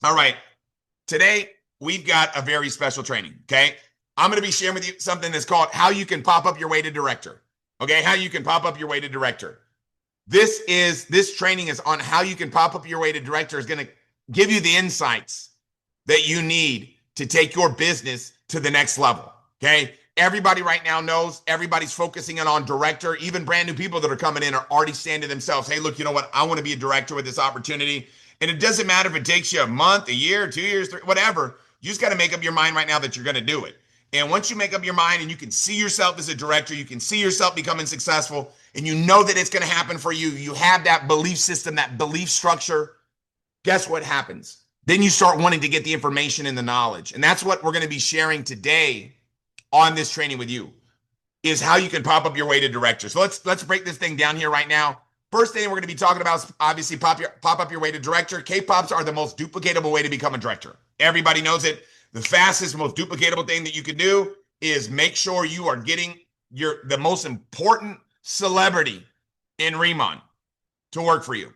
All right. Today, we've got a very special training. Okay. I'm going to be sharing with you something that's called how you can pop up your way to director. Okay. How you can pop up your way to director. This training is on how you can pop up your way to director, is going to give you the insights that you need to take your business to the next level. Okay. Everybody right now knows everybody's focusing in on director. Even brand new people that are coming in are already saying to themselves, hey, look, you know what? I want to be a director with this opportunity. And it doesn't matter if it takes you a month, a year, 2 years, whatever. You just got to make up your mind right now that you're going to do it. And once you make up your mind and you can see yourself as a director, you can see yourself becoming successful, and you know that it's going to happen for you. You have that belief system, that belief structure. Guess what happens? Then you start wanting to get the information and the knowledge. And that's what we're going to be sharing today on this training with you, is how you can pop up your way to director. So let's break this thing down here right now. First thing we're going to be talking about is obviously pop up your way to director. K-pops are the most duplicatable way to become a director. Everybody knows it. The fastest, most duplicatable thing that you can do is make sure you are getting the most important celebrity in Riman to work for you.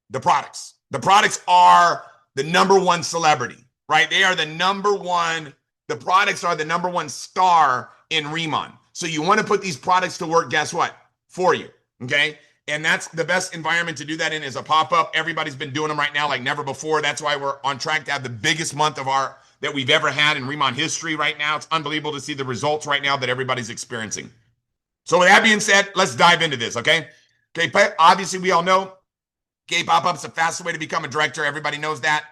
The products. The products are the number one celebrity, right? They are the number one. The products are the number one star in Riman. So you want to put these products to work, guess what? For you, okay? And that's the best environment to do that in, is a pop-up. Everybody's been doing them right now like never before. That's why we're on track to have the biggest month that we've ever had in Riman history right now. It's unbelievable to see the results right now that everybody's experiencing. So with that being said, let's dive into this, okay? Okay, obviously we all know K-pop-up's the fastest way to become a director. Everybody knows that.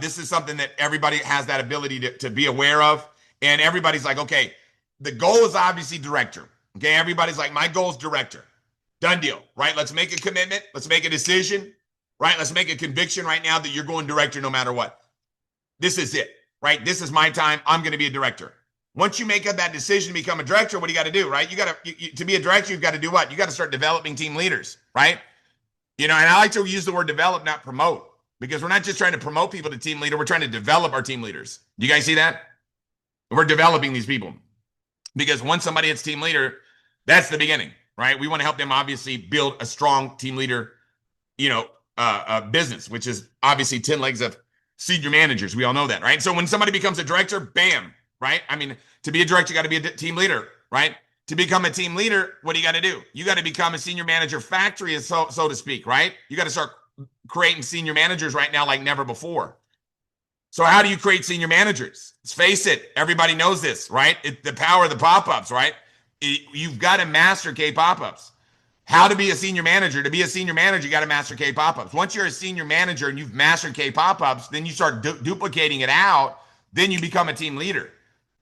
This is something that everybody has that ability to be aware of. And everybody's like, okay, the goal is obviously director. Okay, everybody's like, my goal is director. Done deal, right? Let's make a commitment. Let's make a decision, right? Let's make a conviction right now that you're going director no matter what. This is it, right? This is my time. I'm going to be a director. Once you make up that decision to become a director, what do you got to do, right? To be a director, you've got to do what? You got to start developing team leaders, right? And I like to use the word develop, not promote, because we're not just trying to promote people to team leader. We're trying to develop our team leaders. Do you guys see that? We're developing these people, because once somebody hits team leader, that's the beginning, right? We want to help them obviously build a strong team leader, business, which is obviously 10 legs of senior managers. We all know that, right? So when somebody becomes a director, bam, right? I mean, to be a director, you got to be a team leader, right? To become a team leader, what do you got to do? You got to become a senior manager factory, so to speak, right? You got to start creating senior managers right now like never before. So how do you create senior managers? Let's face it, everybody knows this, right? The power of the pop-ups, right? You've got to master K pop-ups. How to be a senior manager. To be a senior manager, you got to master K pop-ups. Once you're a senior manager and you've mastered K pop-ups, then you start duplicating it out. Then you become a team leader,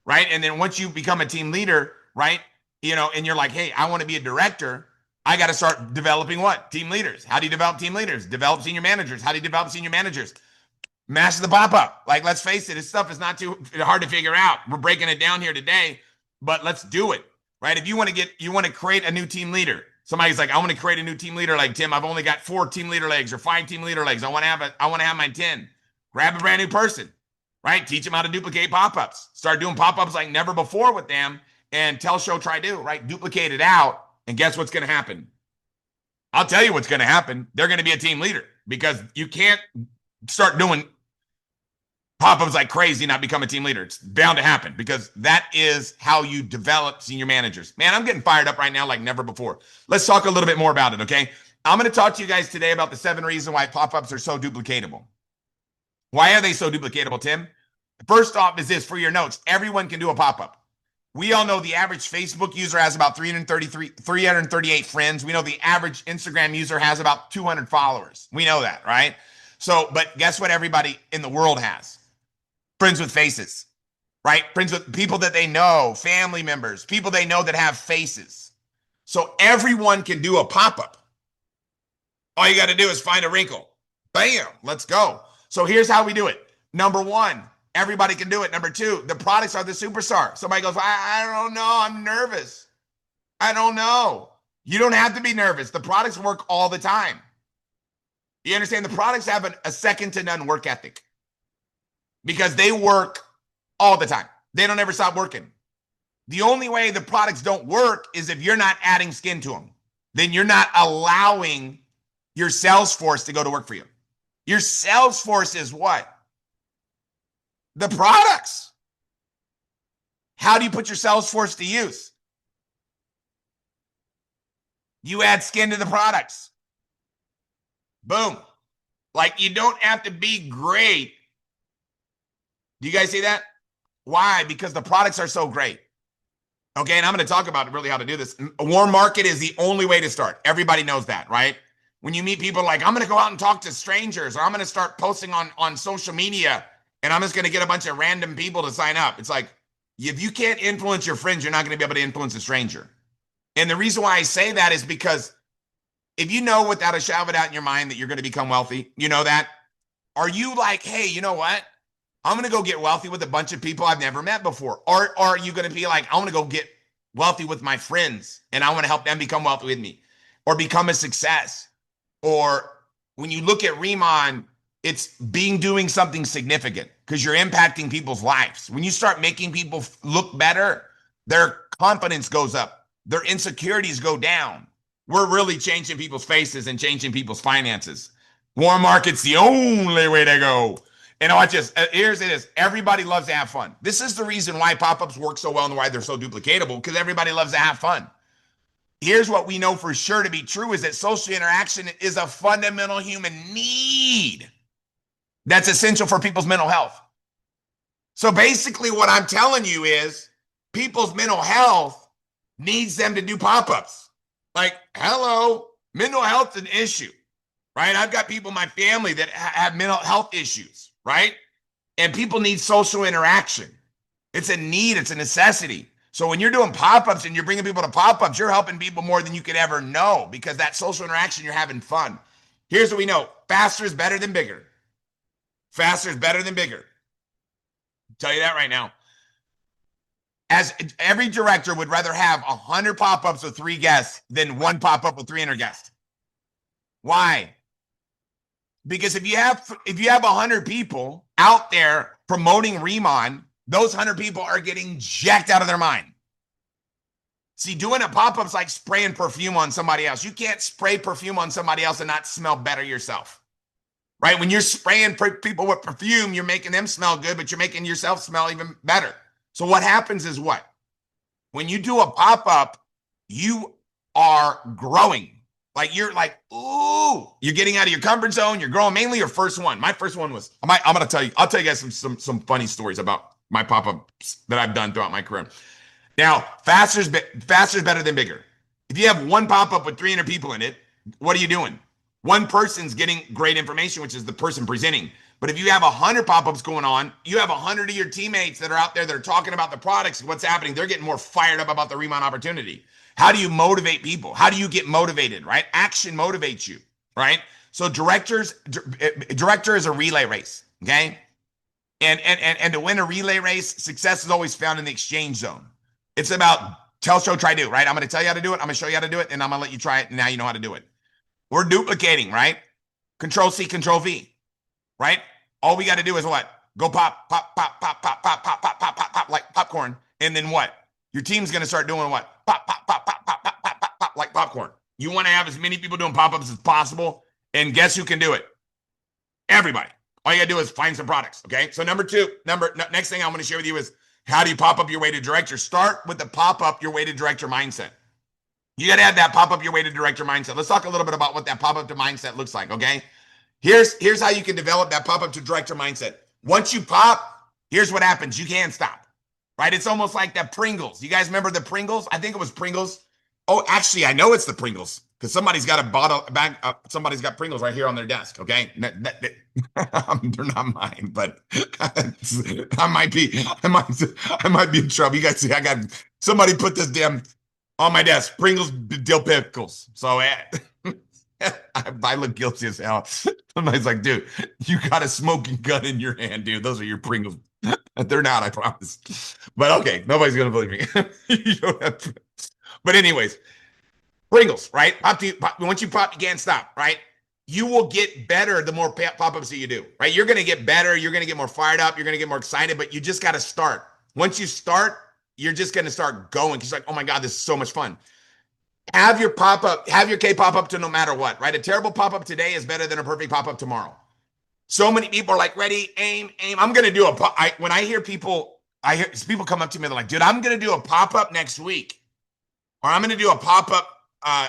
right? And then once you become a team leader, right, and you're like, hey, I want to be a director, I got to start developing what? Team leaders. How do you develop team leaders? Develop senior managers. How do you develop senior managers? Master the pop-up. Like, let's face it, this stuff is not too hard to figure out. We're breaking it down here today, but let's do it, right? If you want to create a new team leader. Somebody's like, I want to create a new team leader like Tim. I've only got 4 team leader legs or 5 team leader legs. I want to have my 10. Grab a brand new person, right? Teach them how to duplicate pop-ups. Start doing pop-ups like never before with them, and tell, show, try, do, right? Duplicate it out, and guess what's going to happen? I'll tell you what's going to happen. They're going to be a team leader, because you can't start doing pop-ups like crazy and not become a team leader. It's bound to happen, because that is how you develop senior managers. Man, I'm getting fired up right now like never before. Let's talk a little bit more about it, okay? I'm going to talk to you guys today about the 7 reasons why pop-ups are so duplicatable. Why are they so duplicatable, Tim? First off is this, for your notes. Everyone can do a pop-up. We all know the average Facebook user has about 338 friends. We know the average Instagram user has about 200 followers. We know that, right? So, but guess what everybody in the world has? Friends with faces, right? Friends with people that they know, family members, people they know that have faces. So everyone can do a pop-up. All you got to do is find a wrinkle. Bam, let's go. So here's how we do it. Number 1, everybody can do it. Number 2, the products are the superstar. Somebody goes, I don't know, I'm nervous. I don't know. You don't have to be nervous. The products work all the time. You understand? The products have a second to none work ethic, because they work all the time. They don't ever stop working. The only way the products don't work is if you're not adding skin to them. Then you're not allowing your sales force to go to work for you. Your sales force is what? The products. How do you put your sales force to use? You add skin to the products. Boom. Like, you don't have to be great. Do you guys see that? Why? Because the products are so great. Okay, and I'm going to talk about really how to do this. A warm market is the only way to start. Everybody knows that, right? When you meet people like, I'm going to go out and talk to strangers, or I'm going to start posting on social media, and I'm just going to get a bunch of random people to sign up. It's like, if you can't influence your friends, you're not going to be able to influence a stranger. And the reason why I say that is because if you know without a shadow of a doubt in your mind that you're going to become wealthy, you know that, are you like, hey, you know what? I'm going to go get wealthy with a bunch of people I've never met before. Or are you going to be like, I want to go get wealthy with my friends and I want to help them become wealthy with me or become a success? Or when you look at Riman, it's doing something significant because you're impacting people's lives. When you start making people look better, their confidence goes up, their insecurities go down. We're really changing people's faces and changing people's finances. Warm market's the only way to go. And watch this. Here's it is. Everybody loves to have fun. This is the reason why pop-ups work so well and why they're so duplicatable, because everybody loves to have fun. Here's what we know for sure to be true is that social interaction is a fundamental human need that's essential for people's mental health. So basically what I'm telling you is people's mental health needs them to do pop-ups. Like, hello, mental health's an issue, right? I've got people in my family that have mental health issues, right? And people need social interaction. It's a need, it's a necessity. So when you're doing pop-ups and you're bringing people to pop-ups, you're helping people more than you could ever know because that social interaction, you're having fun. Here's what we know. Faster is better than bigger. Faster is better than bigger. I'll tell you that right now. As every director would rather have 100 pop-ups with 3 guests than 1 pop-up with 300 guests. Why? Because if you have 100 people out there promoting Riman, those 100 people are getting jacked out of their mind. See, doing a pop-up's like spraying perfume on somebody else. You can't spray perfume on somebody else and not smell better yourself, right? When you're spraying people with perfume, you're making them smell good, but you're making yourself smell even better. So what happens is what? When you do a pop-up, you are growing. Like you're like, ooh, you're getting out of your comfort zone. You're growing. Mainly your first one. My first one was, I'm going to tell you, I'll tell you guys some funny stories about my pop-ups that I've done throughout my career. Now, faster is better than bigger. If you have 1 pop-up with 300 people in it, what are you doing? One person's getting great information, which is the person presenting. But if you have 100 pop-ups going on, you have 100 of your teammates that are out there that are talking about the products, what's happening. They're getting more fired up about the Riman opportunity. How do you motivate people? How do you get motivated, right? Action motivates you, right? So director is a relay race, okay? And to win a relay race, success is always found in the exchange zone. It's about tell, show, try, do, right? I'm going to tell you how to do it. I'm going to show you how to do it, and I'm going to let you try it, and now you know how to do it. We're duplicating, right? Control C, Control V, right? All we got to do is what? Go pop, pop, pop, pop, pop, pop, pop, pop, pop, pop, pop, like popcorn. And then what? Your team's going to start doing what? Pop, pop, pop, pop, pop, pop, pop, pop, pop, like popcorn. You want to have as many people doing pop-ups as possible. And guess who can do it? Everybody. All you got to do is find some products, okay? So next thing I'm going to share with you is how do you pop up your way to director? Start with the pop-up your way to director mindset. You got to have that pop-up your way to director mindset. Let's talk a little bit about what that pop-up to mindset looks like, okay? Here's how you can develop that pop-up to director mindset. Once you pop, here's what happens. You can't stop, right? It's almost like that Pringles. You guys remember the Pringles? I think it was Pringles. Oh, actually, I know it's the Pringles because somebody's got a bottle bag. Somebody's got Pringles right here on their desk, okay? They're not mine, but I might be in trouble. You guys see, I got somebody put this damn on my desk, Pringles dill pickles. So I look guilty as hell. Somebody's like, dude, you got a smoking gun in your hand, dude. Those are your Pringles. They're not, I promise. But okay, nobody's going to believe me. You don't have to. But anyways, Pringles, right? Once you pop, you can't stop, right? You will get better the more pop-ups that you do, right? You're going to get better. You're going to get more fired up. You're going to get more excited, but you just got to start. Once you start, you're just going to start going because you're like, oh my God, this is so much fun. Have your pop-up, have your K pop-up to no matter what, right? A terrible pop-up today is better than a perfect pop-up tomorrow. So many people are like, ready, aim, aim. I'm going to do when I hear people, come up to me, they're like, dude, I'm going to do a pop-up next week, or I'm going to do a pop-up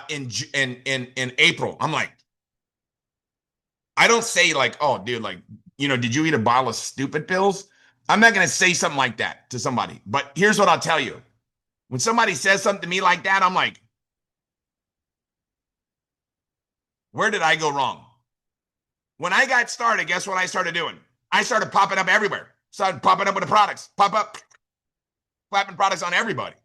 in April. I'm like, I don't say like, oh, dude, like, did you eat a bottle of stupid pills? I'm not going to say something like that to somebody. But here's what I'll tell you. When somebody says something to me like that, I'm like, where did I go wrong? When I got started, guess what I started doing? I started popping up everywhere. Started popping up with the products. Pop up, clapping products on everybody.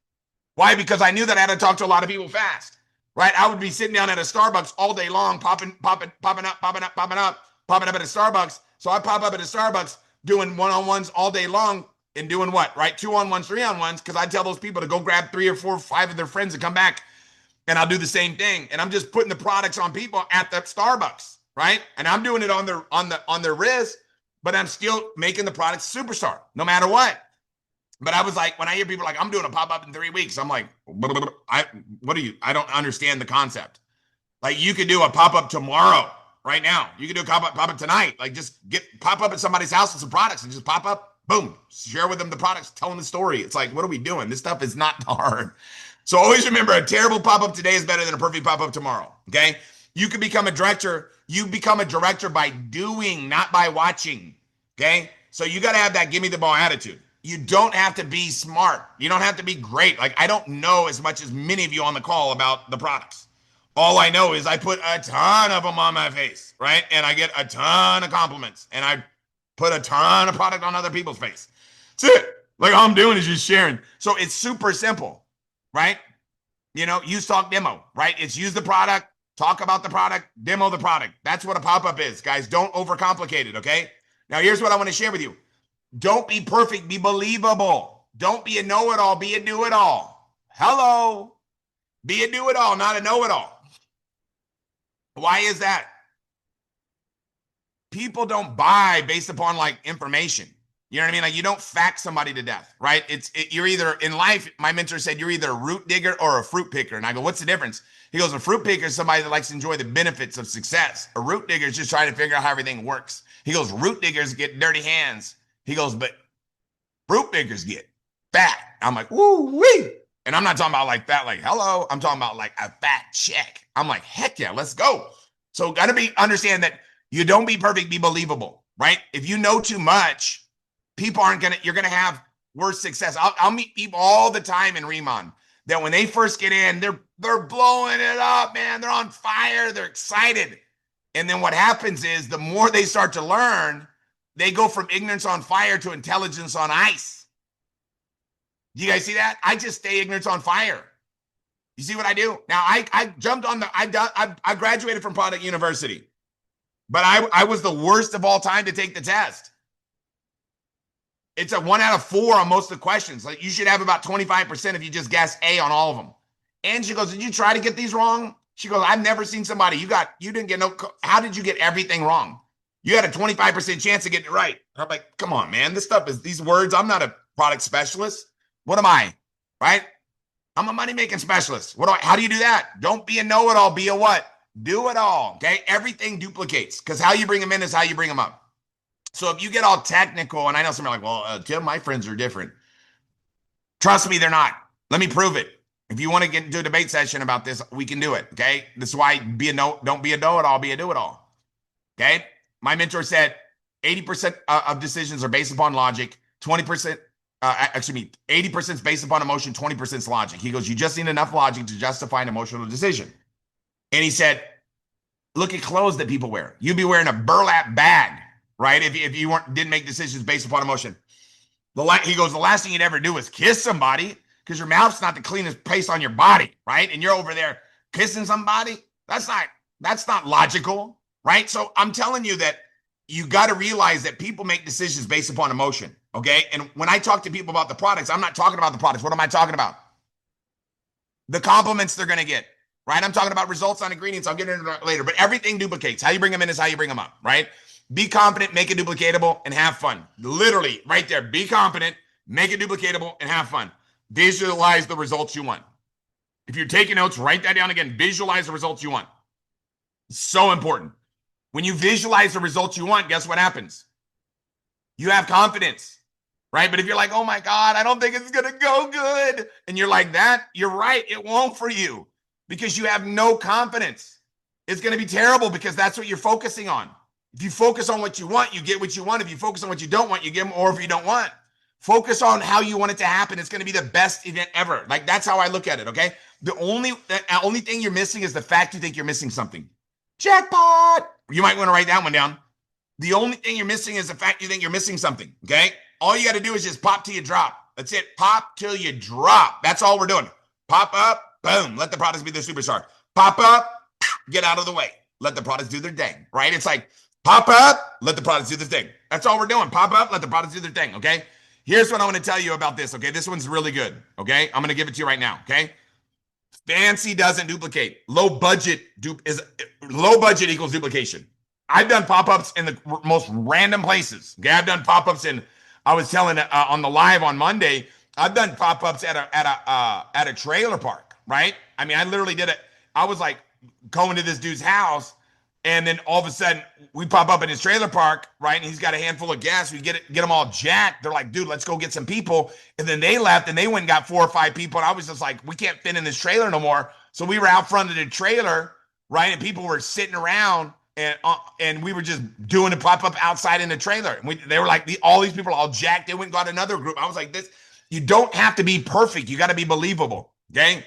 Why? Because I knew that I had to talk to a lot of people fast, right? I would be sitting down at a Starbucks all day long, popping up at a Starbucks. So I pop up at a Starbucks doing one-on-ones all day long and doing what, right? 2-on-1s, 3-on-1s, because I tell those people to go grab 3 or 4 or 5 of their friends and come back, and I'll do the same thing. And I'm just putting the products on people at the Starbucks, right? And I'm doing it on their wrist, but I'm still making the product superstar, no matter what. But I was like, when I hear people like, I'm doing a pop-up in 3 weeks, I'm like, I don't understand the concept. Like, you could do a pop-up tomorrow, right now. You could do a pop-up tonight. Like, just pop up at somebody's house with some products and just pop up, boom, share with them the products, tell them the story. It's like, what are we doing? This stuff is not hard. So always remember, a terrible pop-up today is better than a perfect pop-up tomorrow, okay? You can become a director. You become a director by doing, not by watching, okay? So you got to have that give me the ball attitude. You don't have to be smart. You don't have to be great. Like, I don't know as much as many of you on the call about the products. All I know is I put a ton of them on my face, right? And I get a ton of compliments. And I put a ton of product on other people's face. That's it. Like, all I'm doing is just sharing. So it's super simple, right? Use, talk, demo, right? It's use the product, talk about the product, demo the product. That's what a pop-up is, guys. Don't overcomplicate it, okay? Now, here's what I want to share with you. Don't be perfect, be believable. Don't be a know-it-all, be a do-it-all. Hello. Be a do-it-all, not a know-it-all. Why is that? People don't buy based upon like information. You know what I mean? Like, you don't fact somebody to death, right? You're either, in life, my mentor said, you're either a root digger or a fruit picker. And I go, what's the difference? He goes, a fruit picker is somebody that likes to enjoy the benefits of success. A root digger is just trying to figure out how everything works. He goes, root diggers get dirty hands. He goes, but fruit pickers get fat. I'm like, woo-wee. And I'm not talking about like fat, like, hello. I'm talking about like a fat check. I'm like, heck yeah, let's go. So got to understand that you don't be perfect, be believable, right? If you know too much, people you're going to have worse success. I'll meet people all the time in Riman that when they first get in, they're blowing it up, man. They're on fire. They're excited. And then what happens is the more they start to learn, they go from ignorance on fire to intelligence on ice. Do you guys see that? I just stay ignorance on fire. You see what I do? Now, I jumped on I graduated from Product University, but I was the worst of all time to take the test. It's a 1 out of 4 on most of the questions. Like, you should have about 25% if you just guess A on all of them. And she goes, did you try to get these wrong? She goes, I've never seen somebody, you didn't get how did you get everything wrong? You had a 25% chance of getting it right. I'm like, come on, man. This stuff is these words. I'm not a product specialist. What am I? Right? I'm a money-making specialist. How do you do that? Don't be a know-it-all. Be a what? Do it all. Okay? Everything duplicates, because how you bring them in is how you bring them up. So if you get all technical, and I know some are like, well, Tim, my friends are different. Trust me, they're not. Let me prove it. If you want to get into a debate session about this, we can do it. Okay? This is why don't be a know-it-all, be a do-it-all. Okay? My mentor said 80% of decisions are based upon logic, 20%, 80% is based upon emotion, 20% is logic. He goes, you just need enough logic to justify an emotional decision. And he said, look at clothes that people wear. You'd be wearing a burlap bag, right? If you didn't make decisions based upon emotion. He goes, the last thing you'd ever do is kiss somebody, because your mouth's not the cleanest place on your body, right? And you're over there kissing somebody. That's not logical. Right? So I'm telling you that you got to realize that people make decisions based upon emotion. Okay. And when I talk to people about the products, I'm not talking about the products. What am I talking about? The compliments they're going to get. Right? I'm talking about results on ingredients. I'll get into that later. But everything duplicates. How you bring them in is how you bring them up. Right? Be confident, make it duplicatable, and have fun. Literally, right there. Be confident, make it duplicatable, and have fun. Visualize the results you want. If you're taking notes, write that down again. Visualize the results you want. So important. When you visualize the results you want, guess what happens? You have confidence, right? But if you're like, oh my God, I don't think it's going to go good, and you're like that, you're right. It won't for you because you have no confidence. It's going to be terrible because that's what you're focusing on. If you focus on what you want, you get what you want. If you focus on what you don't want, you get more if you don't want. Focus on how you want it to happen. It's going to be the best event ever. Like, that's how I look at it, okay? The only thing you're missing is the fact you think you're missing something. Jackpot! You might want to write that one down. The only thing you're missing is the fact you think you're missing something, okay? All you got to do is just pop till you drop. That's it. Pop till you drop. That's all we're doing. Pop up, boom. Let the products be the superstar. Pop up, get out of the way. Let the products do their thing, right? It's like, pop up, let the products do their thing. That's all we're doing. Pop up, let the products do their thing, okay? Here's what I want to tell you about this, okay? This one's really good, okay? I'm going to give it to you right now, okay? Fancy doesn't duplicate. Low budget equals duplication. I've done pop-ups in the most random places. Okay, I've done pop-ups in. I was telling on the live on Monday. I've done pop-ups at a trailer park. Right? I mean, I literally did it. I was like going to this dude's house, and then all of a sudden we pop up in his trailer park. Right? And he's got a handful of gas. We get them all jacked. They're like, dude, let's go get some people. And then they left, and they went and got 4 or 5 people. And I was just like, we can't fit in this trailer no more. So we were out front of the trailer, right? And people were sitting around. And we were just doing a pop-up outside in the trailer. And they were like, all these people are all jacked. They went and got another group. I was like, you don't have to be perfect. You got to be believable, okay?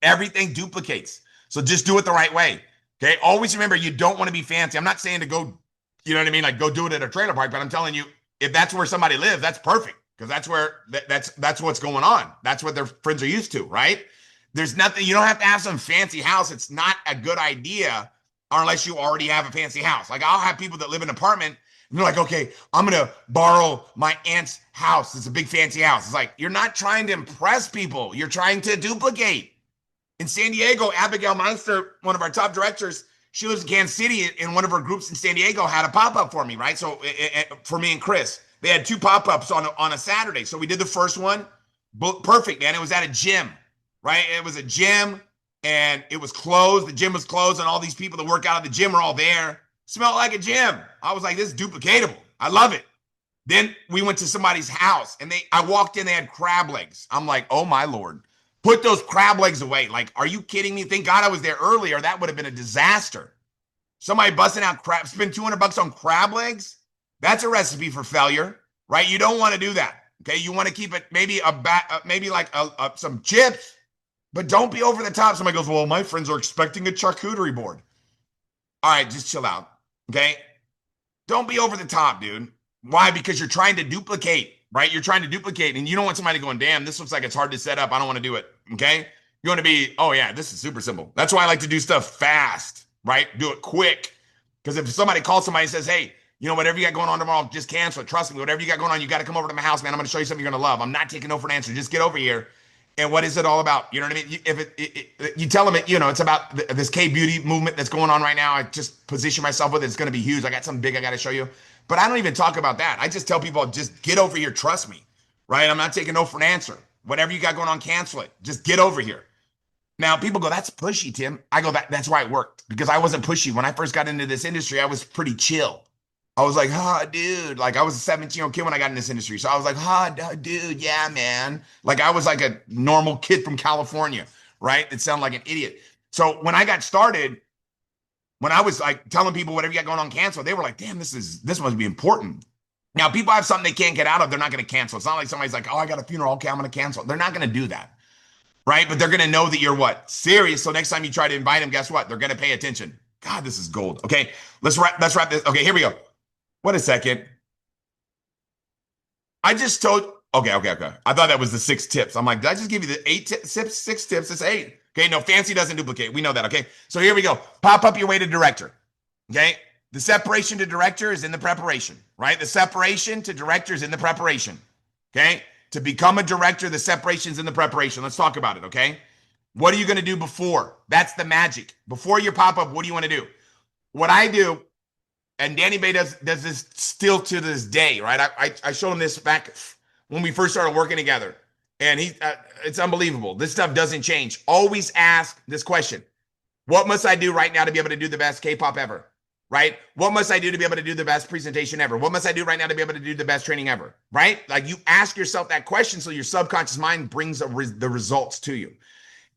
Everything duplicates. So just do it the right way, okay? Always remember, you don't want to be fancy. I'm not saying to go, you know what I mean? Like, go do it at a trailer park. But I'm telling you, if that's where somebody lives, that's perfect. Because that's where, that's what's going on. That's what their friends are used to, right? There's nothing, you don't have to have some fancy house. It's not a good idea unless you already have a fancy house. Like, I'll have people that live in an apartment, and they're like, okay, I'm going to borrow my aunt's house. It's a big fancy house. It's like, you're not trying to impress people. You're trying to duplicate. In San Diego, Abigail Meister, one of our top directors, she lives in Kansas City, and one of her groups in San Diego had a pop-up for me, right? So for me and Chris, they had 2 pop-ups on a Saturday. So we did the first one. Perfect, man. It was at a gym, right? It was a gym. And it was closed. The gym was closed, and all these people that work out at the gym were all there. Smelled like a gym. I was like, this is duplicatable. I love it. Then we went to somebody's house, and I walked in, they had crab legs. I'm like, oh my Lord. Put those crab legs away. Like, are you kidding me? Thank God I was there earlier. That would have been a disaster. Somebody busting out crab, spend $200 on crab legs? That's a recipe for failure, right? You don't want to do that. Okay, you want to keep it maybe some chips. But don't be over the top. Somebody goes, well, my friends are expecting a charcuterie board. All right, just chill out, okay? Don't be over the top, dude. Why? Because you're trying to duplicate, right? You're trying to duplicate, and you don't want somebody going, damn, this looks like it's hard to set up. I don't want to do it, okay? You want to be, oh, yeah, this is super simple. That's why I like to do stuff fast, right? Do it quick. Because if somebody calls somebody and says, hey, you know, whatever you got going on tomorrow, just cancel it. Trust me, whatever you got going on, you got to come over to my house, man. I'm going to show you something you're going to love. I'm not taking no for an answer. Just get over here. And what is it all about? You know what I mean? If you tell them it, you know, it's about this K-beauty movement that's going on right now. I just position myself with it. It's going to be huge. I got something big I got to show you. But I don't even talk about that. I just tell people, just get over here. Trust me, right? I'm not taking no for an answer. Whatever you got going on, cancel it. Just get over here. Now, people go, that's pushy, Tim. I go, that's why it worked. Because I wasn't pushy. When I first got into this industry, I was pretty chill. I was like, dude, like I was a 17-year-old kid when I got in this industry. So I was like, dude, yeah, man. Like I was like a normal kid from California, right? That sounded like an idiot. So when I got started, when I was like telling people whatever you got going on, cancel, they were like, damn, this must be important. Now, people have something they can't get out of, they're not going to cancel. It's not like somebody's like, oh, I got a funeral, okay, I'm going to cancel. They're not going to do that, right? But they're going to know that you're what? Serious. So next time you try to invite them, guess what? They're going to pay attention. God, this is gold. Okay, let's wrap this. Okay, here we go. Wait a second. I just told, okay. I thought that was the 6 tips. I'm like, did I just give you the 6 tips? It's 8. Okay, no, fancy doesn't duplicate. We know that, okay? So here we go. Pop up your way to director, okay? The separation to director is in the preparation, right? The separation to director is in the preparation, okay? To become a director, the separation's in the preparation. Let's talk about it, okay? What are you going to do before? That's the magic. Before your pop-up, what do you want to do? What I do, and Danny Bay does this still to this day, right? I showed him this back when we first started working together, and it's unbelievable. This stuff doesn't change. Always ask this question: what must I do right now to be able to do the best K-pop ever? right? What must I do to be able to do the best presentation ever? What must I do right now to be able to do the best training ever, right? Like you ask yourself that question so your subconscious mind brings the results to you.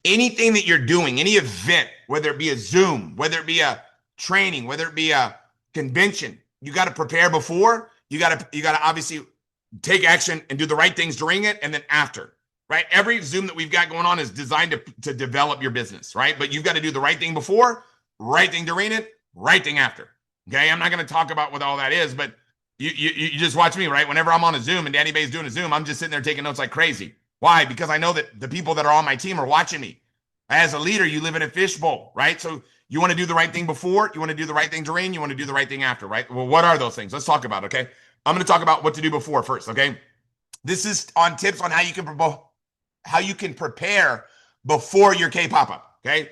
Anything that you're doing, any event, whether it be a Zoom, whether it be a training, whether it be a convention, you got to prepare before. You got to obviously take action and do the right things during it and then after, right? Every Zoom that we've got going on is designed to develop your business, right? But you've got to do the right thing before, right thing during it, right thing after. Okay, I'm not going to talk about what all that is, but you just watch me, right? Whenever I'm on a Zoom and Danny Bay's doing a Zoom, I'm just sitting there taking notes like crazy. Why? Because I know that the people that are on my team are watching me. As a leader, you live in a fishbowl, right? So you want to do the right thing before, you want to do the right thing during, you want to do the right thing after, right? Well, what are those things? Let's talk about it, okay? I'm going to talk about what to do before first, okay? This is on tips on how you can prepare before your K pop-up, okay?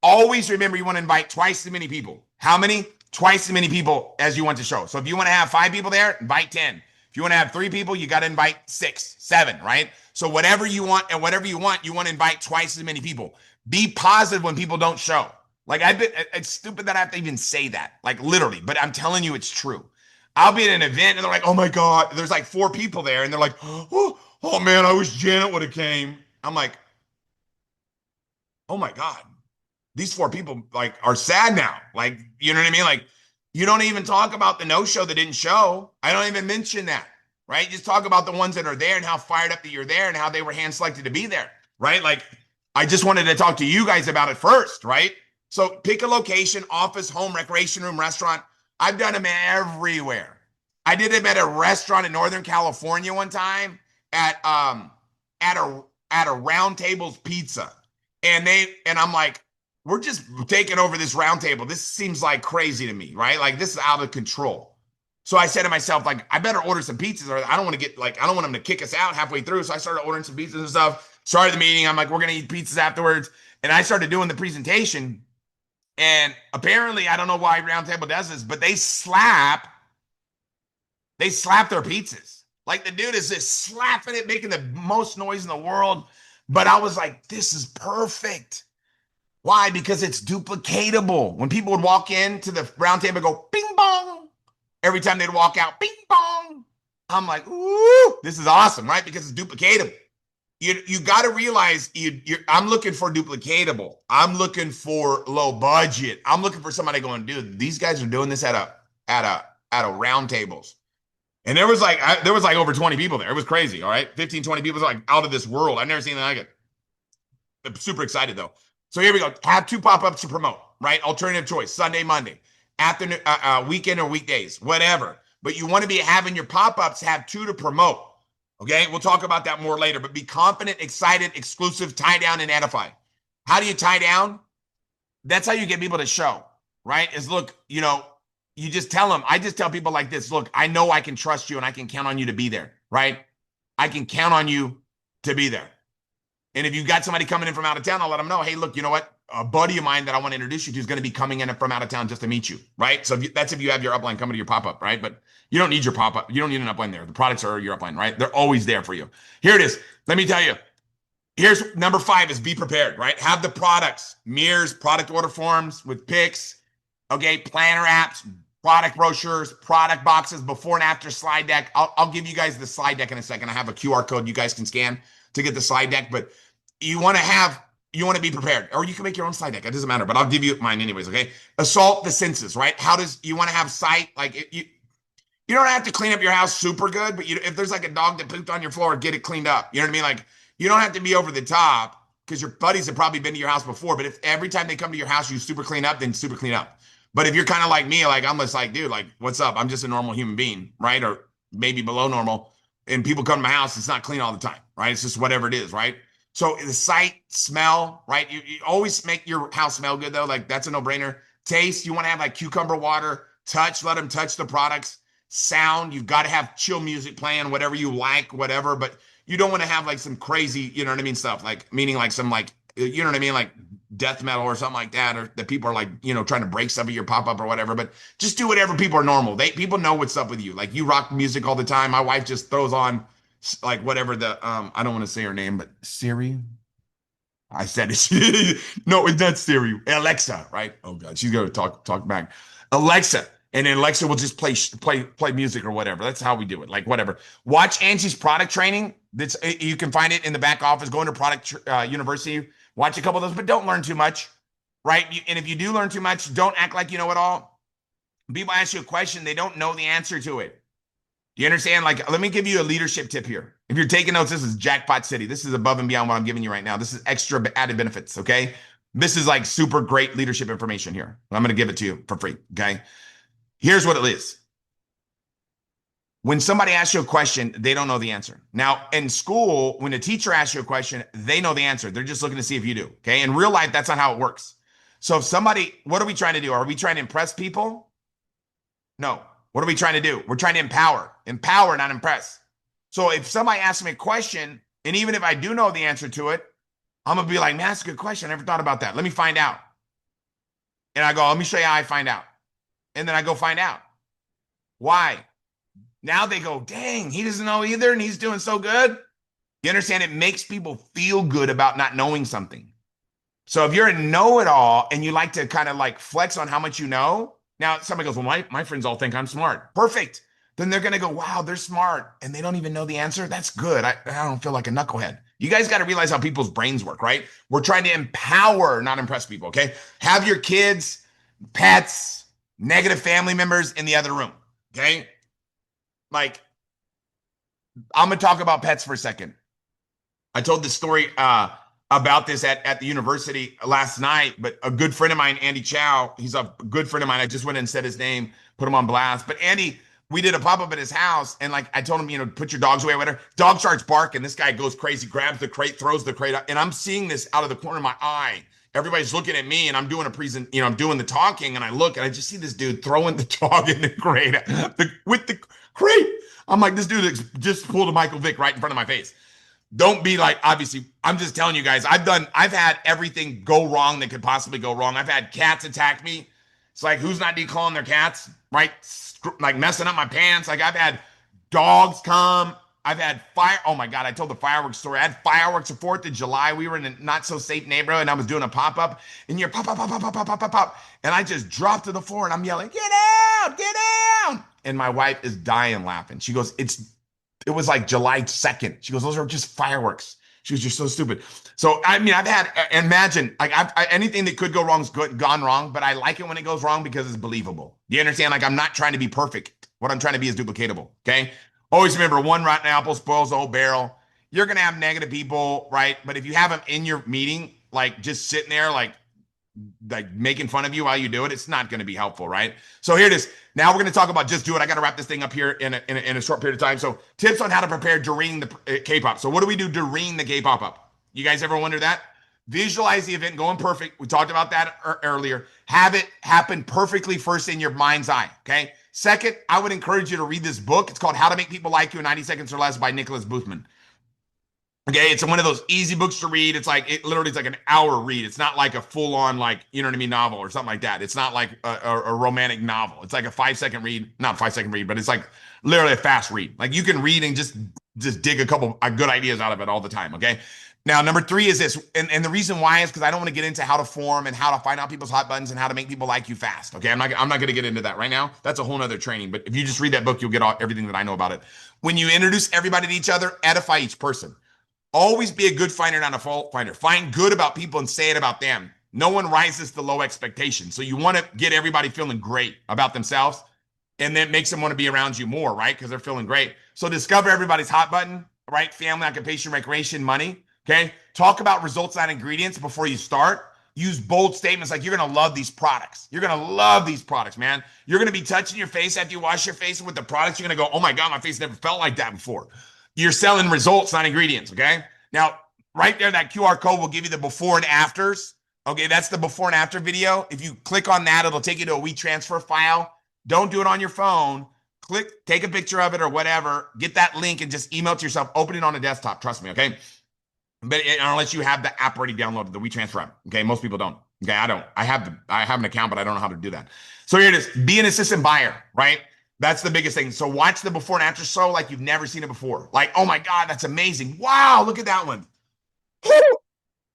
Always remember you want to invite twice as many people. How many? Twice as many people as you want to show. So if you want to have 5 people there, invite 10. If you want to have 3 people, you got to invite 6, 7, right? So whatever you want and whatever you want to invite twice as many people. Be positive when people don't show. Like it's stupid that I have to even say that, like literally, but I'm telling you it's true. I'll be at an event and they're like, oh my God, there's like 4 people there. And they're like, oh man, I wish Janet would have came. I'm like, oh my God, these 4 people like are sad now. Like, you know what I mean? Like you don't even talk about the no-show that didn't show. I don't even mention that, right? Just talk about the ones that are there and how fired up that you're there and how they were hand selected to be there, right? Like I just wanted to talk to you guys about it first, right? So pick a location, office, home, recreation room, restaurant. I've done them everywhere. I did them at a restaurant in Northern California one time at a Round Tables Pizza. And I'm like, we're just taking over this round table. This seems like crazy to me, right? Like this is out of control. So I said to myself, like, I better order some pizzas or I don't want them to kick us out halfway through. So I started ordering some pizzas and stuff. Started the meeting. I'm like, we're going to eat pizzas afterwards. And I started doing the presentation. And apparently, I don't know why Round Table does this, but they slap their pizzas. Like the dude is just slapping it, making the most noise in the world. But I was like, this is perfect. Why? Because it's duplicatable. When people would walk into the round table and go, bing bong. Every time they'd walk out, bing bong. I'm like, ooh, this is awesome, right? Because it's duplicatable. You got to realize I'm looking for duplicatable. I'm looking for low budget. I'm looking for somebody going, dude, these guys are doing this at a round tables. And there was like over 20 people there. It was crazy. All right. 15, 20 people. Like out of this world. I've never seen anything like it. I'm super excited though. So here we go. Have 2 pop-ups to promote, right? Alternative choice, Sunday, Monday, afternoon, weekend or weekdays, whatever. But you want to be having your pop-ups have 2 to promote. Okay, we'll talk about that more later, but be confident, excited, exclusive, tie down, and edify. How do you tie down? That's how you get people to show, right? Is look, you just tell them, I just tell people like this, look, I know I can trust you and I can count on you to be there, right? I can count on you to be there. And if you've got somebody coming in from out of town, I'll let them know, hey, look, you know what? A buddy of mine that I want to introduce you to is going to be coming in from out of town just to meet you, right? So that's if you have your upline coming to your pop-up, right? But you don't need your pop-up. You don't need an upline there. The products are your upline, right? They're always there for you. Here it is. Let me tell you. Here's number 5 is be prepared, right? Have the products, mirrors, product order forms with pics, okay, planner apps, product brochures, product boxes, before and after slide deck. I'll give you guys the slide deck in a second. I have a QR code you guys can scan to get the slide deck, but you want to be prepared, or you can make your own slide deck. It doesn't matter, but I'll give you mine anyways. Okay. Assault the senses, right? You want to have sight? Like you don't have to clean up your house super good, but if there's like a dog that pooped on your floor, get it cleaned up. You know what I mean? Like you don't have to be over the top because your buddies have probably been to your house before. But if every time they come to your house, you super clean up, then super clean up. But if you're kind of like me, like I'm just like, dude, like what's up? I'm just a normal human being, right? Or maybe below normal. And people come to my house, it's not clean all the time, right? It's just whatever it is, right? So the sight, smell, right? You always make your house smell good though. Like that's a no-brainer. Taste, you want to have like cucumber water. Touch, let them touch the products. Sound, you've got to have chill music playing, whatever you like, whatever. But you don't want to have like some crazy, you know what I mean, stuff. Like meaning like some like, you know what I mean, like death metal or something like that, or that people are like, trying to break some of your pop-up or whatever. But just do whatever people are normal. People know what's up with you. Like you rock music all the time. My wife just throws on like whatever I don't want to say her name, but Siri. I said it. No, it's not Siri. Alexa, right? Oh God, she's gonna talk back. Alexa. And then Alexa will just play music or whatever. That's how we do it. Like whatever. Watch Angie's product training. That's you can find it in the back office. Go into product university. Watch a couple of those, but don't learn too much, right? And if you do learn too much, don't act like you know it all. People ask you a question, they don't know the answer to it. Do you understand? Like, let me give you a leadership tip here. If you're taking notes, this is jackpot city. This is above and beyond what I'm giving you right now. This is extra added benefits. Okay. This is like super great leadership information here. I'm going to give it to you for free. Okay. Here's what it is. When somebody asks you a question, they don't know the answer. Now, in school, when a teacher asks you a question, they know the answer. They're just looking to see if you do. Okay. In real life, that's not how it works. So if somebody, what are we trying to do? Are we trying to impress people? No. What are we trying to do? We're trying to empower, not impress. So if somebody asks me a question, and even if I do know the answer to it, I'm going to be like, man, that's a good question. I never thought about that. Let me find out. And I go, let me show you how I find out. And then I go find out. Why? Now they go, dang, he doesn't know either. And he's doing so good. You understand? It makes people feel good about not knowing something. So if you're a know-it-all and you like to kind of like flex on how much you know, now somebody goes, well, my friends all think I'm smart. Perfect. Then they're going to go, wow, they're smart. And they don't even know the answer. That's good. I don't feel like a knucklehead. You guys got to realize how people's brains work, right? We're trying to empower, not impress people, okay? Have your kids, pets, negative family members in the other room, okay? Like, I'm going to talk about pets for a second. I told this story about this at the university last night, but a good friend of mine, Andy Chow, he's a good friend of mine. I just went and said his name, put him on blast. But Andy, we did a pop-up at his house, and like I told him, put your dogs away or whatever. Dog starts barking. This guy goes crazy, grabs the crate, throws the crate out, and I'm seeing this out of the corner of my eye. Everybody's looking at me, and I'm doing I'm doing the talking, and I look, and I just see this dude throwing the dog in the crate with the crate. I'm like, this dude just pulled a Michael Vick right in front of my face. Don't be like, obviously, I'm just telling you guys, I've had everything go wrong that could possibly go wrong. I've had cats attack me. It's like, who's not declawing their cats, right? Like messing up my pants. Like I've had dogs come. I've had fire. Oh my God, I told the fireworks story. I had fireworks the 4th of July. We were in a not so safe neighborhood and I was doing a pop-up and you're pop, pop, pop, pop, pop, pop, pop, pop, pop. And I just dropped to the floor and I'm yelling, get out, get down. And my wife is dying laughing. She goes, it was like July 2nd. She goes, those are just fireworks. She was just so stupid. So, I mean, I've had, imagine, like anything that could go wrong is gone wrong, but I like it when it goes wrong because it's believable. Do you understand? Like, I'm not trying to be perfect. What I'm trying to be is duplicatable, okay? Always remember, one rotten apple spoils the whole barrel. You're going to have negative people, right? But if you have them in your meeting, like just sitting there, like making fun of you while you do it, it's not going to be helpful, right? So here it is. Now we're going to talk about just do it. I got to wrap this thing up here in a short period of time. So tips on how to prepare during the K-pop. So what do we do during the K-pop up? You guys ever wonder that? Visualize the event going perfect. We talked about that earlier. Have it happen perfectly first in your mind's eye, okay? Second, I would encourage you to read this book. It's called How to Make People Like You in 90 Seconds or Less by Nicholas Boothman. Okay, it's one of those easy books to read. It's like, it's like an hour read. It's not like a full-on, like, you know what I mean, novel or something like that. It's not like a romantic novel. It's like a 5-second read, not 5-second read, but it's like literally a fast read. Like you can read and just dig a couple good ideas out of it all the time, okay? Now, number 3 is this, and the reason why is because I don't want to get into how to form and how to find out people's hot buttons and how to make people like you fast, okay? I'm not going to get into that right now. That's a whole nother training, but if you just read that book, you'll get everything that I know about it. When you introduce everybody to each other, edify each person. Always be a good finder, not a fault finder. Find good about people and say it about them. No one rises to low expectations. So you want to get everybody feeling great about themselves, and then makes them want to be around you more, right? Because they're feeling great. So discover everybody's hot button, right? Family, occupation, recreation, money, okay? Talk about results, not ingredients before you start. Use bold statements like, you're going to love these products. You're going to love these products, man. You're going to be touching your face after you wash your face with the products. You're going to go, oh my God, my face never felt like that before. You're selling results, not ingredients, okay? Now, right there, that QR code will give you the before and afters. Okay, that's the before and after video. If you click on that, it'll take you to a WeTransfer file. Don't do it on your phone. Take a picture of it or whatever. Get that link and just email it to yourself. Open it on a desktop. Trust me, okay? But unless you have the app already downloaded, the WeTransfer app. Okay, most people don't. Okay, I don't. I have an account, but I don't know how to do that. So here it is. Be an assistant buyer, right? That's the biggest thing. So watch the before and after show like you've never seen it before. Like, oh my God, that's amazing. Wow, look at that one.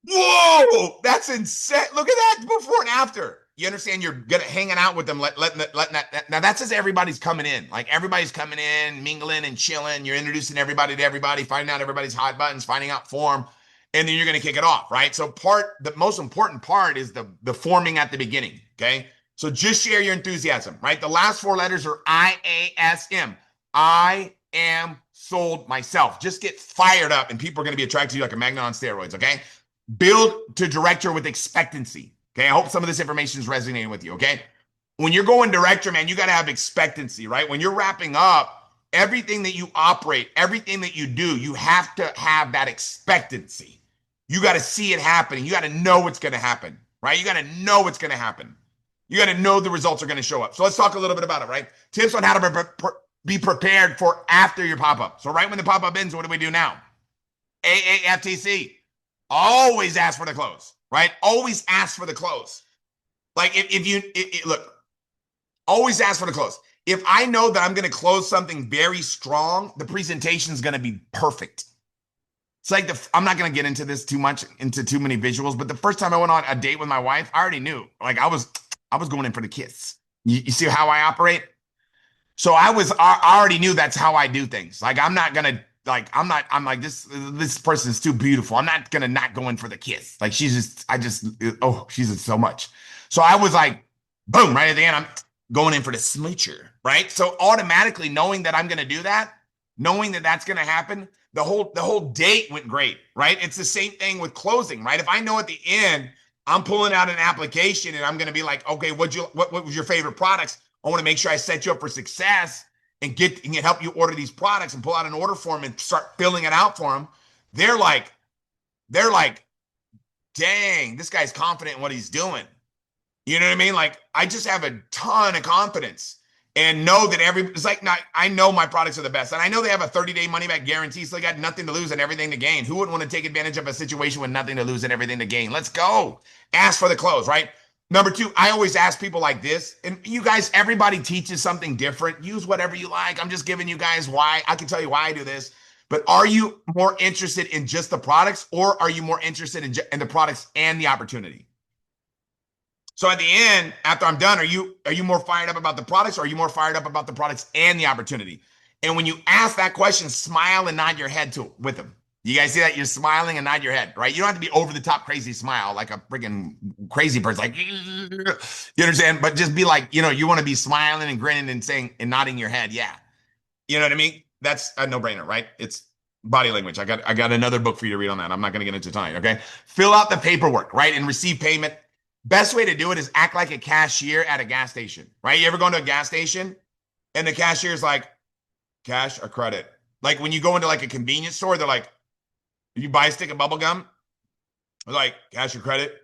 Whoa, that's insane. Look at that before and after. you understand you're good at hanging out with them, letting that. Now that's as everybody's coming in. Like everybody's coming in, mingling and chilling. You're introducing everybody to everybody, finding out everybody's hot buttons, finding out form, and then you're going to kick it off, right? So the most important part is the forming at the beginning, okay? So just share your enthusiasm, right? The last 4 letters are IASM. I am sold myself. Just get fired up and people are going to be attracted to you like a magnet on steroids, okay? Build to director with expectancy. Okay, I hope some of this information is resonating with you. Okay, when you're going director, man, you got to have expectancy, right? When you're wrapping up everything that you operate, everything that you do, you have to have that expectancy. You got to see it happening. You got to know what's going to happen, right? You got to know what's going to happen. You got to know the results are going to show up. So let's talk a little bit about it, right? Tips on how to be prepared for after your pop-up. So right when the pop-up ends, what do we do now? AAFTC. Always ask for the close, right? Always ask for the close. Like if you look, always ask for the close. If I know that I'm going to close something very strong, the presentation is going to be perfect. It's like I'm not going to get into this too much, into too many visuals, but the first time I went on a date with my wife, I already knew. Like I was going in for the kiss. You see how I operate? So I already knew that's how I do things. Like I'm not going to. Like I'm like this person is too beautiful. I'm not gonna not go in for the kiss. Like she's just so much. So I was like, boom, right at the end, I'm going in for the smoocher, right? So automatically knowing that I'm gonna do that, knowing that that's gonna happen, the whole date went great, right? It's the same thing with closing, right? If I know at the end I'm pulling out an application and I'm gonna be like, okay, what was your favorite products? I want to make sure I set you up for success. And help you order these products and pull out an order form and start filling it out for them. They're like, dang, this guy's confident in what he's doing. You know what I mean? Like, I just have a ton of confidence and know that it's like, I know my products are the best. And I know they have a 30-day money-back guarantee, so they got nothing to lose and everything to gain. Who wouldn't want to take advantage of a situation with nothing to lose and everything to gain? Let's go. Ask for the close, right? Number 2, I always ask people like this, and you guys, everybody teaches something different. Use whatever you like. I'm just giving you guys why. I can tell you why I do this. But are you more interested in just the products, or are you more interested in the products and the opportunity? So at the end, after I'm done, are you more fired up about the products, or are you more fired up about the products and the opportunity? And when you ask that question, smile and nod your head with them. You guys see that? You're smiling and nod your head, right? You don't have to be over the top crazy smile like a freaking crazy person, like, you understand? But just be like, you want to be smiling and grinning and saying and nodding your head. Yeah. You know what I mean? That's a no-brainer, right? It's body language. I got another book for you to read on that. I'm not going to get into tonight, okay? Fill out the paperwork, right? And receive payment. Best way to do it is act like a cashier at a gas station, right? You ever go into a gas station and the cashier's like, cash or credit? Like when you go into like a convenience store, they're like, you buy a stick of bubble gum, like cash or credit,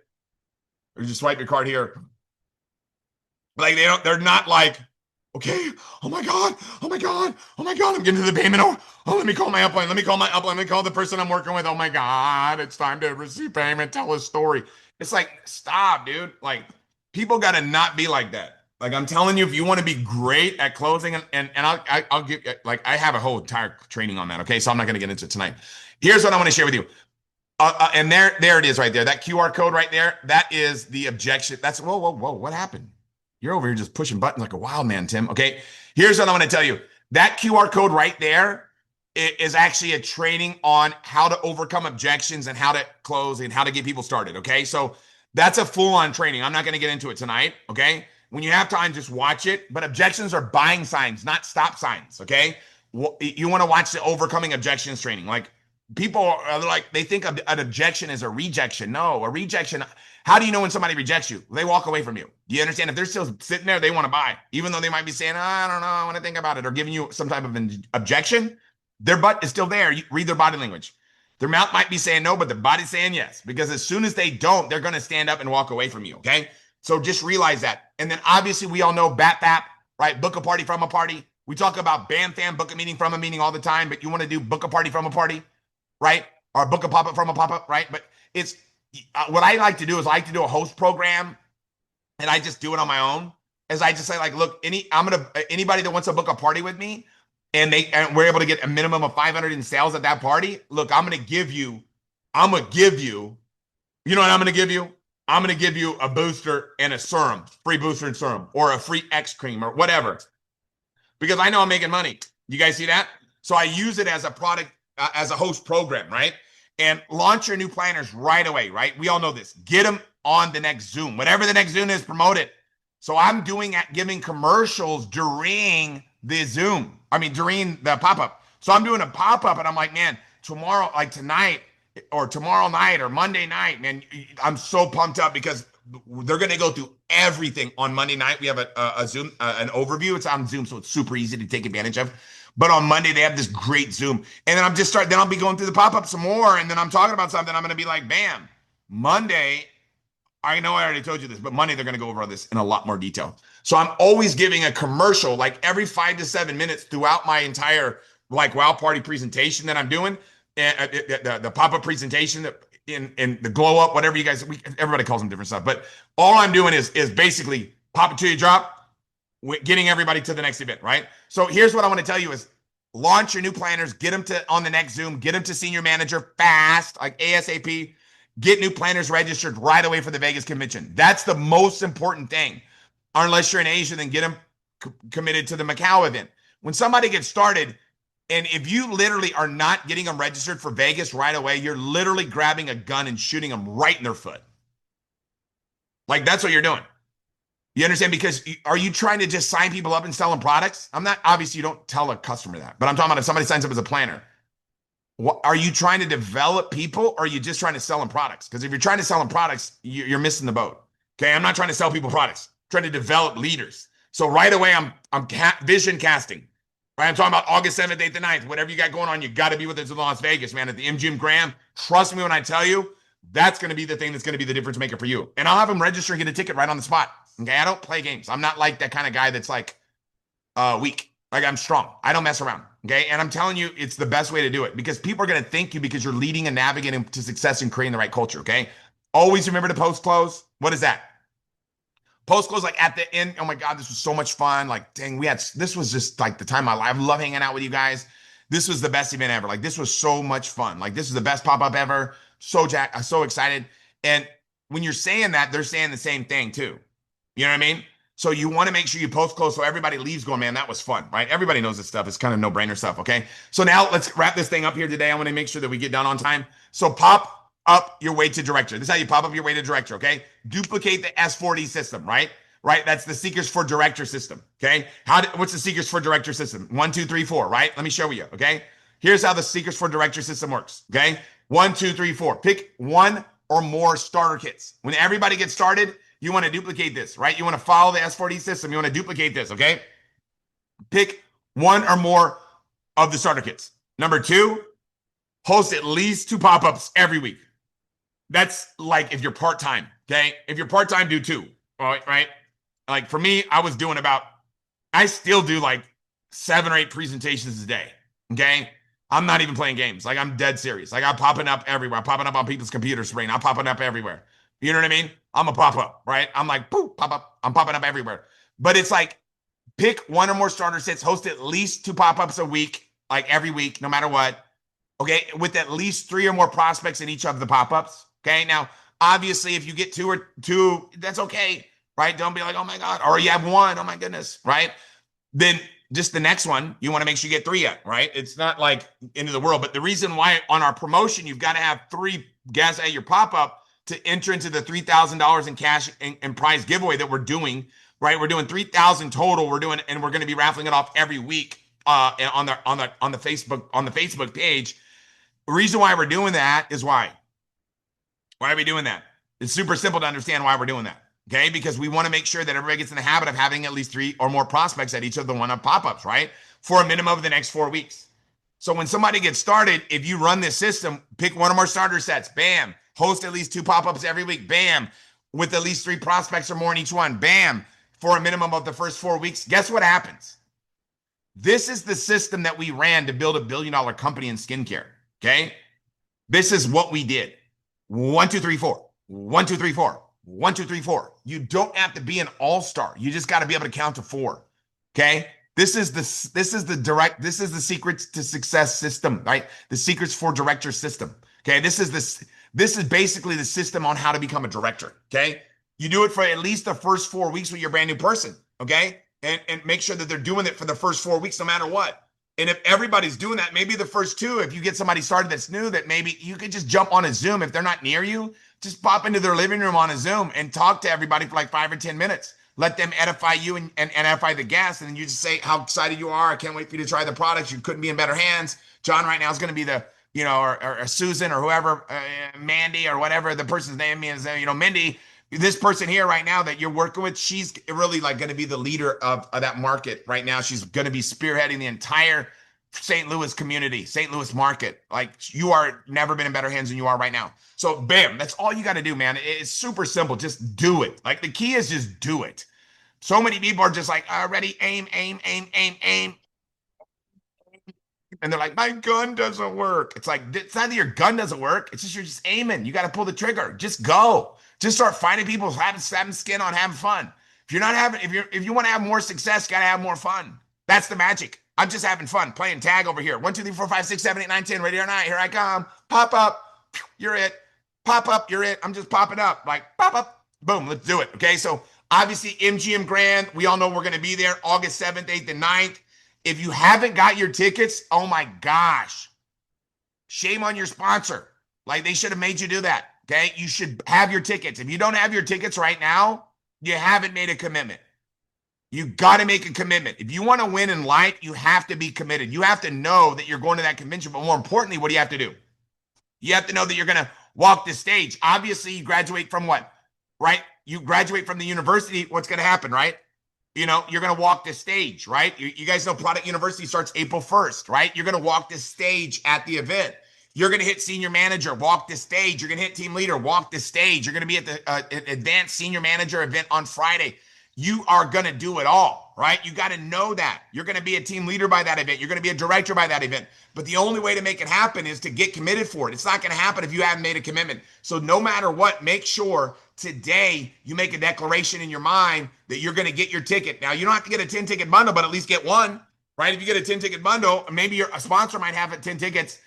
or just swipe your card here. Like they're not like, okay, oh my God, I'm getting to the payment. Oh, let me call my upline. Let me call the person I'm working with. Oh my God, it's time to receive payment, tell a story. It's like, stop, dude. Like people got to not be like that. Like I'm telling you, if you want to be great at closing, and I'll give, like I have a whole entire training on that. Okay, so I'm not going to get into it tonight. Here's what I want to share with you. And there it is right there. That QR code right there, that is the objection. That's, whoa, what happened? You're over here just pushing buttons like a wild man, Tim. Okay, here's what I want to tell you. That QR code right there is actually a training on how to overcome objections and how to close and how to get people started, okay? So that's a full-on training. I'm not going to get into it tonight, okay? When you have time, just watch it. But objections are buying signs, not stop signs, okay? You want to watch the overcoming objections training. Like, people are like, they think an objection is a rejection. No, a rejection. How do you know when somebody rejects you? They walk away from you. Do you understand? If they're still sitting there, they want to buy, even though they might be saying, I don't know, I want to think about it, or giving you some type of an objection. Their butt is still there. You read their body language. Their mouth might be saying no, but their body's saying yes. Because as soon as they don't, they're going to stand up and walk away from you. Okay. So just realize that. And then obviously we all know BAP, right? Book a party from a party. We talk about BAM FAM, book a meeting from a meeting all the time, but you want to do book a party from a party, right? Or book a pop-up from a pop-up, right? But it's what I like to do is I like to do a host program, and I just do it on my own. As I just say, like, look, anybody that wants to book a party with me, and we're able to get a minimum of 500 in sales at that party. Look, I'm gonna give you. You know what I'm gonna give you? I'm going to give you a booster and a serum, free booster and serum, or a free X cream or whatever, because I know I'm making money. You guys see that? So I use it as a product, as a host program, right? And launch your new planners right away, right? We all know this. Get them on the next Zoom. Whatever the next Zoom is, promote it. So I'm giving commercials during the Zoom. I mean, during the pop-up. So I'm doing a pop-up and I'm like, man, tomorrow, like tonight or tomorrow night or Monday night, man, I'm so pumped up because they're going to go through everything on Monday night. We have a Zoom, an overview. It's on Zoom, so it's super easy to take advantage of. But on Monday, they have this great Zoom. And then then I'll be going through the pop-up some more. And then I'm talking about something. I'm going to be like, bam, Monday, I know I already told you this, but Monday, they're going to go over this in a lot more detail. So I'm always giving a commercial like every 5 to 7 minutes throughout my entire like Wow Party presentation that I'm doing, the pop-up presentation in the glow up, whatever you guys, everybody calls them different stuff. But all I'm doing is basically pop it till you drop, getting everybody to the next event, right? So here's what I want to tell you is launch your new planners, get them to on the next Zoom, get them to senior manager fast, like ASAP, get new planners registered right away for the Vegas convention. That's the most important thing. Unless you're in Asia, then get them committed to the Macau event. When somebody gets started, and if you literally are not getting them registered for Vegas right away, you're literally grabbing a gun and shooting them right in their foot. Like that's what you're doing. You understand? Because are you trying to just sign people up and sell them products? I'm not, obviously you don't tell a customer that, but I'm talking about if somebody signs up as a planner. Are you trying to develop people or are you just trying to sell them products? Because if you're trying to sell them products, you're missing the boat. Okay, I'm not trying to sell people products. I'm trying to develop leaders. So right away, I'm vision casting. Right, I'm talking about August 7th, 8th, and 9th. Whatever you got going on, you got to be with us in Las Vegas, man. At the MGM Grand, trust me when I tell you, that's going to be the thing that's going to be the difference maker for you. And I'll have them register and get a ticket right on the spot. Okay, I don't play games. I'm not like that kind of guy that's like weak. Like I'm strong. I don't mess around. Okay, and I'm telling you, it's the best way to do it because people are going to thank you because you're leading and navigating to success and creating the right culture. Okay, always remember to post close. What is that? Post close like at the end. Oh my God, this was so much fun. Like, dang, this was just like the time of my life. I love hanging out with you guys. This was the best event ever. Like, this was so much fun. Like, this is the best pop-up ever. I'm so excited. And when you're saying that, they're saying the same thing too. You know what I mean? So you want to make sure you post close so everybody leaves going, man, that was fun, right? Everybody knows this stuff. It's kind of no-brainer stuff, okay? So now let's wrap this thing up here today. I want to make sure that we get done on time. So pop up your way to director. This is how you pop up your way to director, okay? Duplicate the S4D system, right? Right? That's the Seekers for Director system, okay? What's the Seekers for Director system? 1, 2, 3, 4, right? Let me show you, okay? Here's how the Seekers for Director system works, okay? 1, 2, 3, 4. Pick one or more starter kits. When everybody gets started, you want to duplicate this, right? You want to follow the S4D system. You want to duplicate this, okay? Pick one or more of the starter kits. Number 2, host at least 2 pop-ups every week. That's like if you're part-time, okay? If you're part-time, do 2, right? Like for me, I still do like 7 or 8 presentations a day, okay? I'm not even playing games. Like I'm dead serious. Like I'm popping up everywhere. I'm popping up on people's computer screen. I'm popping up everywhere. You know what I mean? I'm a pop-up, right? I'm like, poof, pop-up. I'm popping up everywhere. But it's like, pick one or more starter sets, host at least 2 pop-ups a week, like every week, no matter what. Okay, with at least 3 or more prospects in each of the pop-ups. Okay, now, obviously, if you get 2, that's okay, right? Don't be like, oh my God, or you have 1, oh my goodness, right? Then just the next one, you want to make sure you get 3 yet, right? It's not like end of the world. But the reason why on our promotion, you've got to have 3 guests at your pop-up to enter into the $3,000 in cash and prize giveaway that we're doing, right? We're doing 3,000 total. And we're going to be raffling it off every week on the Facebook page. The reason why we're doing that is why. Why are we doing that? It's super simple to understand why we're doing that. Okay, because we want to make sure that everybody gets in the habit of having at least 3 or more prospects at each of the one-up pop-ups, right? For a minimum of the next 4 weeks. So when somebody gets started, if you run this system, pick one or more starter sets, bam. Host at least 2 pop-ups every week, bam. With at least 3 prospects or more in each one, bam. For a minimum of the first 4 weeks, guess what happens? This is the system that we ran to build a billion-dollar company in skincare, okay? This is what we did. 1, 2, 3, 4. 1, 2, 3, 4. 1, 2, 3, 4. You don't have to be an all-star. You just got to be able to count to 4. Okay. This is the secrets to success system, right? The secrets for director system. Okay. This is This is basically the system on how to become a director. Okay. You do it for at least the first 4 weeks with your brand new person. Okay. And make sure that they're doing it for the first 4 weeks, no matter what. And if everybody's doing that, maybe the first two, if you get somebody started that's new, that maybe you could just jump on a Zoom. If they're not near you, just pop into their living room on a Zoom and talk to everybody for like 5 or 10 minutes. Let them edify you and edify the guests. And then you just say how excited you are. I can't wait for you to try the products. You couldn't be in better hands. John right now is going to be the, or Susan or whoever, Mandy or whatever the person's name is, Mindy. This person here right now that you're working with, she's really like going to be the leader of that market right now. She's going to be spearheading the entire St. Louis community, St. Louis market. Like you are never been in better hands than you are right now. So bam, that's all you got to do, man. It's super simple. Just do it. Like the key is just do it. So many people are just like, ready, aim, aim, aim, aim, aim. And they're like, my gun doesn't work. It's like, it's not that your gun doesn't work. It's just you're just aiming. You got to pull the trigger. Just go. Just start finding people having skin on, having fun. If you're not having, if you want to have more success, you got to have more fun. That's the magic. I'm just having fun playing tag over here. 1, 2, 3, 4, 5, 6, 7, 8, 9, 10. Ready or not? Here I come. Pop up. You're it. Pop up. You're it. I'm just popping up. Like pop up. Boom. Let's do it. Okay. So obviously MGM Grand, we all know we're going to be there August 7th, 8th, and 9th. If you haven't got your tickets, oh my gosh, shame on your sponsor. Like they should have made you do that. Okay. You should have your tickets. If you don't have your tickets right now, you haven't made a commitment. You got to make a commitment. If you want to win in life, you have to be committed. You have to know that you're going to that convention. But more importantly, what do you have to do? You have to know that you're going to walk the stage. Obviously, you graduate from what? Right? You graduate from the university. What's going to happen, right? You're going to walk the stage, right? You guys know Product University starts April 1st, right? You're going to walk the stage at the event. You're going to hit senior manager, walk the stage. You're going to hit team leader, walk the stage. You're going to be at the advanced senior manager event on Friday. You are going to do it all, right? You got to know that. You're going to be a team leader by that event. You're going to be a director by that event. But the only way to make it happen is to get committed for it. It's not going to happen if you haven't made a commitment. So no matter what, make sure today you make a declaration in your mind that you're going to get your ticket. Now, you don't have to get a 10-ticket bundle, but at least get one, right? If you get a 10-ticket bundle, maybe a sponsor might have 10 tickets.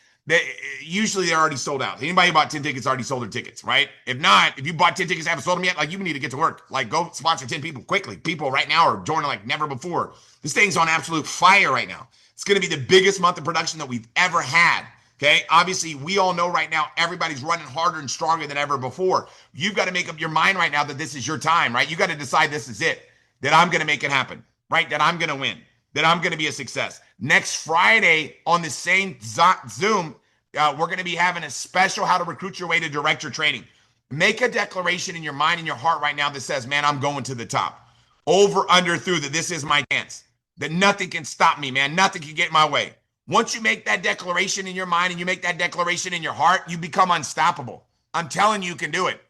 Usually they're already sold out. Anybody who bought 10 tickets already sold their tickets, right? If not, if you bought 10 tickets and haven't sold them yet, like you need to get to work. Like go sponsor 10 people quickly. People right now are joining like never before. This thing's on absolute fire right now. It's going to be the biggest month of production that we've ever had. Okay. Obviously, we all know right now everybody's running harder and stronger than ever before. You've got to make up your mind right now that this is your time, right? You got to decide this is it, that I'm going to make it happen, right? That I'm going to win, that I'm going to be a success. Next Friday on the same Zoom, we're going to be having a special how to recruit your way to director training. Make a declaration in your mind and your heart right now that says, man, I'm going to the top. Over, under, through, that this is my chance, that nothing can stop me, man. Nothing can get in my way. Once you make that declaration in your mind and you make that declaration in your heart, you become unstoppable. I'm telling you, you can do it.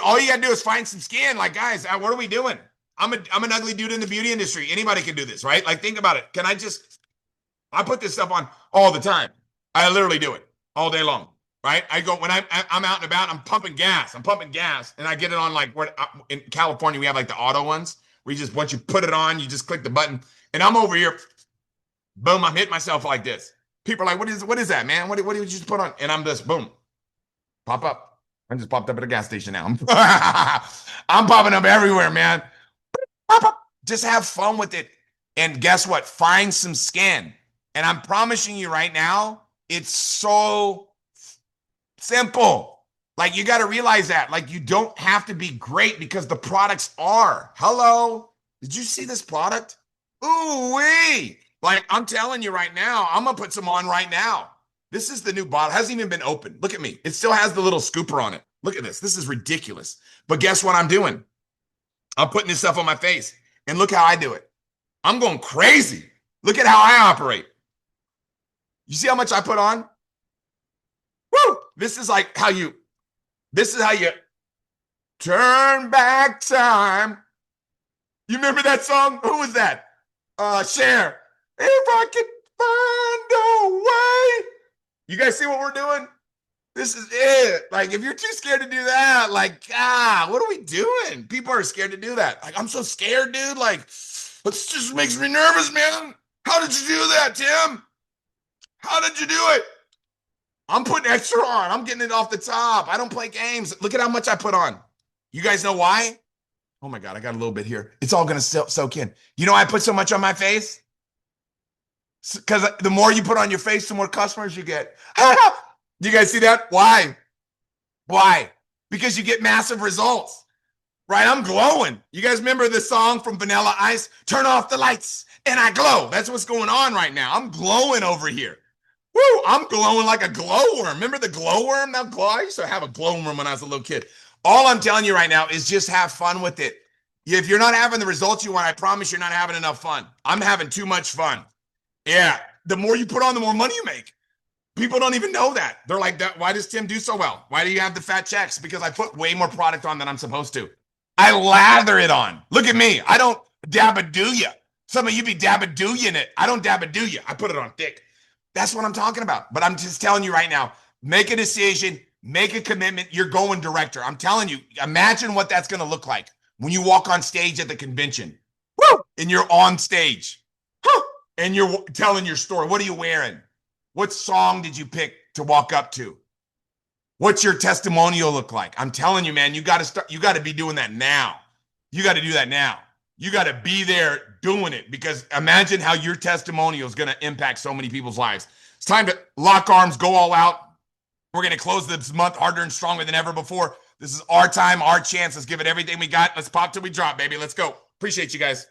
All you got to do is find some skin. Like, guys, what are we doing? I'm an ugly dude in the beauty industry. Anybody can do this, right? Like, think about it. I put this stuff on all the time. I literally do it all day long, right? I go, when I'm out and about, I'm pumping gas, and I get it on like, in California, we have like the auto ones where once you put it on, you just click the button, and I'm over here, boom, I'm hitting myself like this. People are like, what is that, man? What did you just put on? And I'm just, boom, pop up. I just popped up at a gas station now. I'm popping up everywhere, man. Pop up. Just have fun with it. And guess what? Find some skin. And I'm promising you right now, it's so simple. Like, you got to realize that. Like, you don't have to be great because the products are. Hello? Did you see this product? Ooh-wee. Like, I'm telling you right now, I'm going to put some on right now. This is the new bottle. It hasn't even been opened. Look at me. It still has the little scooper on it. Look at this. This is ridiculous. But guess what I'm doing? I'm putting this stuff on my face. And look how I do it. I'm going crazy. Look at how I operate. You see how much I put on? Woo! This is how you turn back time. You remember that song? Who was that? Cher. If I could find a way. You guys see what we're doing? This is it. Like, if you're too scared to do that, like, what are we doing? People are scared to do that. Like, I'm so scared, dude. Like, it just makes me nervous, man. How did you do that, Tim? How did you do it? I'm putting extra on. I'm getting it off the top. I don't play games. Look at how much I put on. You guys know why? Oh my God, I got a little bit here. It's all going to soak in. You know why I put so much on my face? Because the more you put on your face, the more customers you get. Do you guys see that? Why? Why? Because you get massive results, right? I'm glowing. You guys remember the song from Vanilla Ice? Turn off the lights and I glow. That's what's going on right now. I'm glowing over here. Woo! I'm glowing like a glowworm. Remember the glowworm? That glow. I used to have a glowworm when I was a little kid. All I'm telling you right now is just have fun with it. If you're not having the results you want, I promise you're not having enough fun. I'm having too much fun. Yeah. The more you put on, the more money you make. People don't even know that. They're like, why does Tim do so well? Why do you have the fat checks? Because I put way more product on than I'm supposed to. I lather it on. Look at me. I don't dabba-doo-ya. Some of you be dabba-doo-ing it. I don't dabba-doo-ya. I put it on thick. That's what I'm talking about. But I'm just telling you right now, make a decision, make a commitment. You're going director. I'm telling you, imagine what that's going to look like when you walk on stage at the convention. Woo! And you're on stage. And you're telling your story. What are you wearing? What song did you pick to walk up to? What's your testimonial look like? I'm telling you, man, you got to start. You got to be doing that now. You got to do that now. You got to be there doing it, because imagine how your testimonial is going to impact so many people's lives. It's time to lock arms, go all out. We're going to close this month harder and stronger than ever before. This is our time, our chance. Let's give it everything we got. Let's pop till we drop, baby. Let's go. Appreciate you guys.